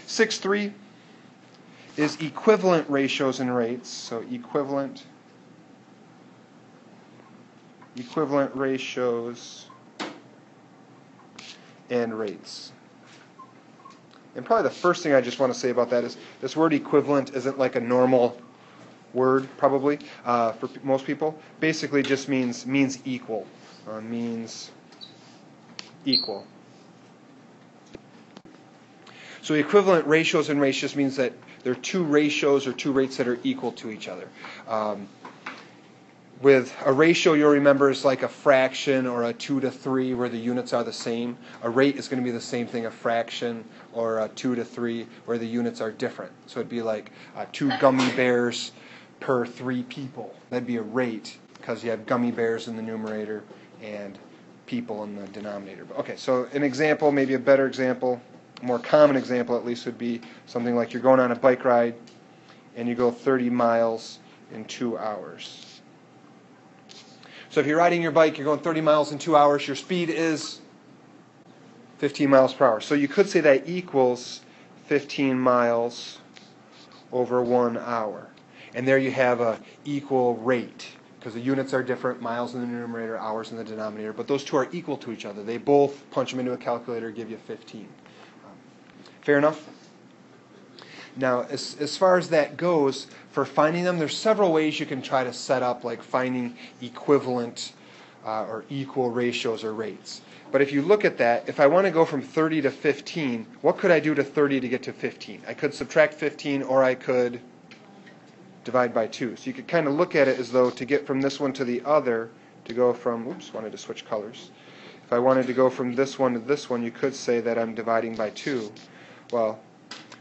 6.3 is equivalent ratios and rates. So equivalent ratios and rates. And probably the first thing I just want to say about that is this word equivalent isn't like a normal word, probably, for most people. Basically just means equal. Means equal. So equivalent ratios and rates just means that there are two ratios or two rates that are equal to each other. With a ratio, you'll remember, is like a fraction or a 2 to 3 where the units are the same. A rate is going to be the same thing, a fraction or a 2 to 3 where the units are different. So it'd be like 2 gummy bears per 3 people. That'd be a rate because you have gummy bears in the numerator and people in the denominator. Okay, so an example, maybe a better example, a more common example at least, would be something like you're going on a bike ride and you go 30 miles in 2 hours. So if you're riding your bike, you're going 30 miles in 2 hours, your speed is 15 miles per hour. So you could say that equals 15 miles over 1 hour. And there you have a equal rate, because the units are different, miles in the numerator, hours in the denominator, but those two are equal to each other. They both punch them into a calculator, give you 15. Fair enough? Now, as far as that goes, for finding them, there's several ways you can try to set up, like finding equivalent or equal ratios or rates. But if you look at that, if I want to go from 30 to 15, what could I do to 30 to get to 15? I could subtract 15, or I could divide by 2. So you could kind of look at it as though to get from this one to the other, to go from, wanted to switch colors. If I wanted to go from this one to this one, you could say that I'm dividing by 2. Well,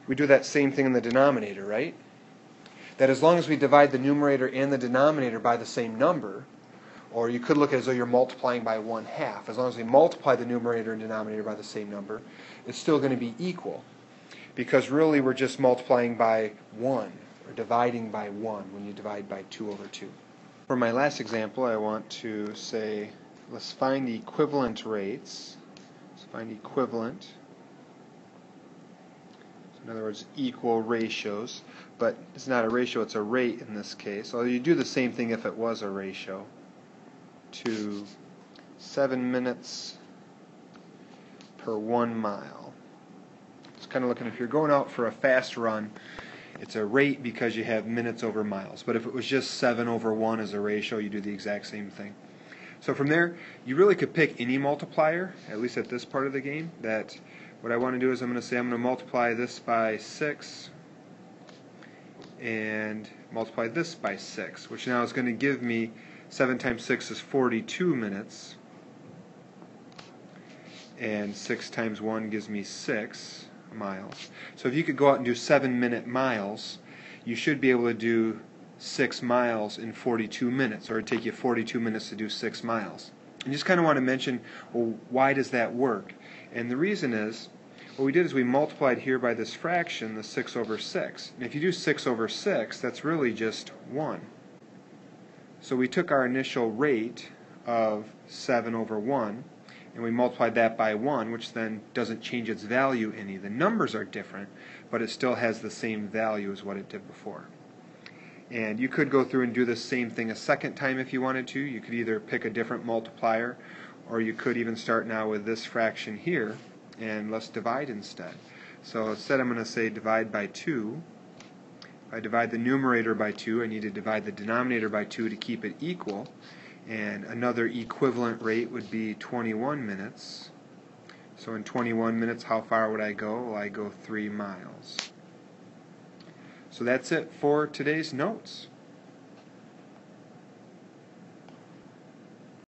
we do that same thing in the denominator, right? That as long as we divide the numerator and the denominator by the same number, or you could look at it as though you're multiplying by 1/2. As long as we multiply the numerator and denominator by the same number, it's still going to be equal. Because really we're just multiplying by 1, or dividing by 1 when you divide by 2 over 2. For my last example, I want to say, let's find the equivalent rates. Let's find equivalent. In other words, equal ratios, but it's not a ratio, it's a rate in this case. Although you do the same thing if it was a ratio. To 7 minutes per 1 mile. It's kind of looking, if you're going out for a fast run, it's a rate because you have minutes over miles. But if it was just 7 over 1 as a ratio, you do the exact same thing. So from there, you really could pick any multiplier, at least at this part of the game, that what I want to do is I'm going to say I'm going to multiply this by 6 and multiply this by 6, which now is going to give me 7 times 6 is 42 minutes, and 6 times 1 gives me 6 miles. So if you could go out and do 7-minute miles, you should be able to do 6 miles in 42 minutes, or it'd take you 42 minutes to do 6 miles. And just kind of want to mention, well, why does that work? And the reason is, what we did is we multiplied here by this fraction, the 6 over 6. And if you do 6 over 6, that's really just 1. So we took our initial rate of 7 over 1, and we multiplied that by 1, which then doesn't change its value any. The numbers are different, but it still has the same value as what it did before. And you could go through and do the same thing a second time if you wanted to. You could either pick a different multiplier, or you could even start now with this fraction here, and let's divide instead. So instead I'm going to say divide by 2. If I divide the numerator by 2, I need to divide the denominator by 2 to keep it equal. And another equivalent rate would be 21 minutes. So in 21 minutes, how far would I go? Well, I go 3 miles. So that's it for today's notes.